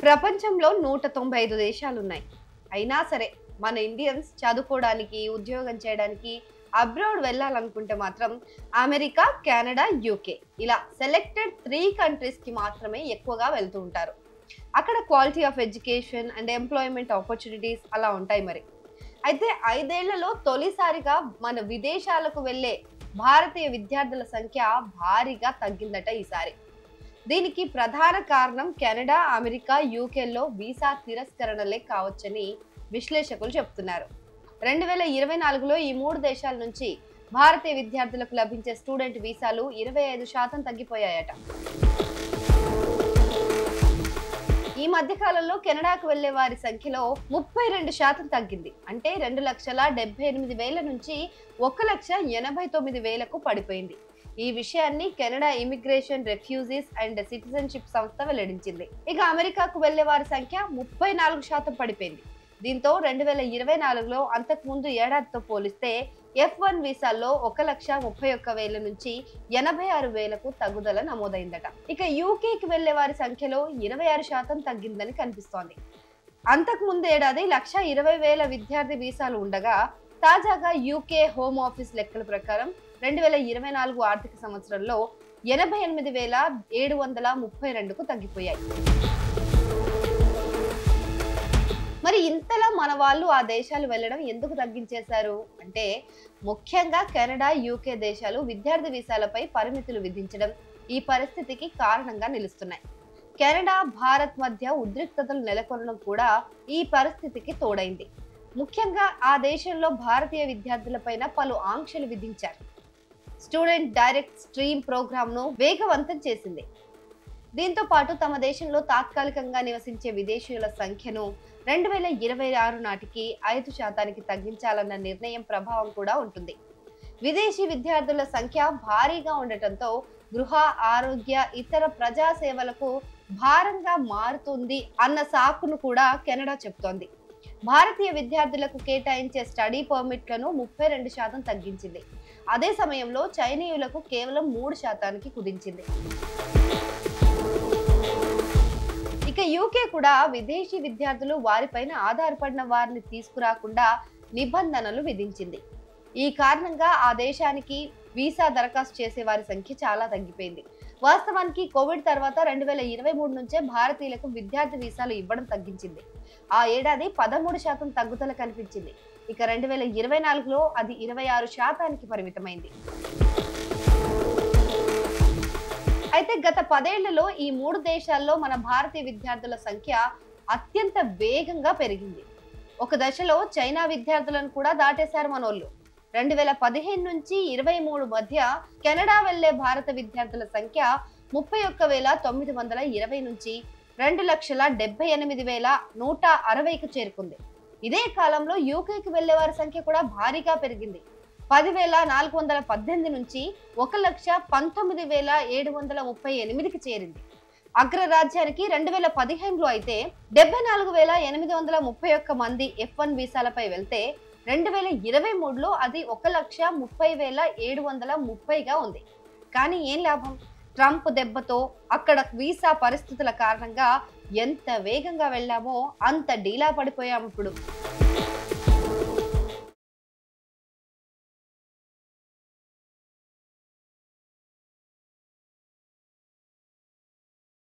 ప్రపంచంలో 195 దేశాలున్నాయి. అయినా సరే మన ఇండియన్స్ చదువుకోవడానికి, ఉద్యోగం చేయడానికి అబ్రాడ్ వెళ్ళాలనుకుంటే మాత్రం అమెరికా, కెనడా, యూకే ఇలా సెలెక్టెడ్ 3 కంట్రీస్‌కి మాత్రమే ఎక్కువగా వెళ్తూ ఉంటారు. అక్కడ quality of education and employment opportunities అలా ఉంటాయి మరి. అయితే 5 ఏళ్లలో తొలిసారిగా మన విదేశాలకు వెళ్ళే భారతీయ విద్యార్థుల సంఖ్య భారీగా తగ్గిందట ఈసారి. దీనికి ప్రధాన కారణం కెనడా, అమెరికా, యూకేల్లో వీసా తిరస్కరణలే కావచ్చని విశ్లేషకులు చెప్తున్నారు. 2024లో ఈ 3 దేశాల నుంచి భారతీయ విద్యార్థులకు లభించే స్టూడెంట్ వీసాలు 25% తగ్గిపోయాయట. ఈ మధ్య కాలంలో కెనడాకు వెళ్లే వారి సంఖ్యలో 32% తగ్గింది. అంటే 2,78,000 నుంచి 1,89,000కు పడిపోయింది. ఈ విషయాన్ని Canada immigration, refugees and citizenship సంస్థ వెల్లడించింది. ఇక అమెరికాకు వెళ్లే వారి సంఖ్య 34% పడిపోయింది. దీంతో 2024లో అంతకుముందు ఏడాదితో పోలిస్తే F1 వీసాల్లో 1,31,000 నుంచి 86,000కు తగ్గుదల నమోదైందట. ఇక యూకేకి వెళ్లే వారి సంఖ్యలో 26% తగ్గిందని కనిపిస్తోంది. అంతకుముందు ఏడాది 1,20,000 విద్యార్థి వీసాలు ఉండగా తాజాగా యూకే హోమ్ ఆఫీస్ లెక్కల ప్రకారం 2024 ఆర్థిక సంవత్సరంలో 88,732కు తగ్గిపోయాయి. మరి ఇంతలా మన వాళ్ళు ఆ దేశాలు వెళ్ళడం ఎందుకు తగ్గించేశారు అంటే, ముఖ్యంగా కెనడా, యూకే దేశాలు విద్యార్థి వీసాలపై పరిమితులు విధించడం ఈ పరిస్థితికి కారణంగా నిలుస్తున్నాయి. కెనడా, భారత్ మధ్య ఉద్రిక్తతలు నెలకొనడం కూడా ఈ పరిస్థితికి తోడైంది. ముఖ్యంగా ఆ దేశంలో భారతీయ విద్యార్థులపైన పలు ఆంక్షలు విధించారు. స్టూడెంట్ డైరెక్ట్ స్ట్రీమ్ ప్రోగ్రామ్ను వేగవంతం చేసింది. దీంతో పాటు తమ దేశంలో తాత్కాలికంగా నివసించే విదేశీయుల సంఖ్యను 2026 నాటికి 5% తగ్గించాలన్న నిర్ణయం ప్రభావం కూడా ఉంటుంది. విదేశీ విద్యార్థుల సంఖ్య భారీగా ఉండటంతో గృహ, ఆరోగ్య, ఇతర ప్రజా సేవలకు భారంగా మారుతుంది అన్న సాకును కూడా కెనడా చెప్తోంది. భారతీయ విద్యార్థులకు కేటాయించే స్టడీ పర్మిట్లను 32% తగ్గించింది. అదే సమయంలో చైనీయులకు కేవలం 3%కి కుదించింది. ఇక యూకే కూడా విదేశీ విద్యార్థులు వారిపైన ఆధారపడిన వారిని తీసుకురాకుండా నిబంధనలు విధించింది. ఈ కారణంగా ఆ దేశానికి వీసా దరఖాస్తు చేసే వారి సంఖ్య చాలా తగ్గిపోయింది. వాస్తవానికి కోవిడ్ తర్వాత 2023 నుంచే భారతీయులకు విద్యార్థి వీసాలు ఇవ్వడం తగ్గించింది. ఆ ఏడాది 13% తగ్గుదల కనిపించింది. ఇక 2024లో అది 26%కి పరిమితమైంది. అయితే గత 10 ఏళ్లలో ఈ 3 దేశాల్లో మన భారతీయ విద్యార్థుల సంఖ్య అత్యంత వేగంగా పెరిగింది. ఒక దశలో చైనా విద్యార్థులను కూడా దాటేశారు మనోళ్ళు. 2015 నుంచి 23 మధ్య కెనడా వెళ్లే భారత విద్యార్థుల సంఖ్య 31,920 నుంచి 2,78,160కు చేరుకుంది. ఇదే కాలంలో యూకేకి వెళ్లే వారి సంఖ్య కూడా భారీగా పెరిగింది. 10,418 నుంచి 1,19,738కి చేరింది. అగ్రరాజ్యానికి 2015లో అయితే 74,831 మంది F1 వీసాలపై వెళ్తే 2023లో అది 1,30,730గా ఉంది. కానీ ఏం లాభం? ట్రంప్ దెబ్బతో అక్కడ వీసా పరిస్థితుల కారణంగా ఎంత వేగంగా వెళ్ళామో అంత డీలా పడిపోయాం ఇప్పుడు.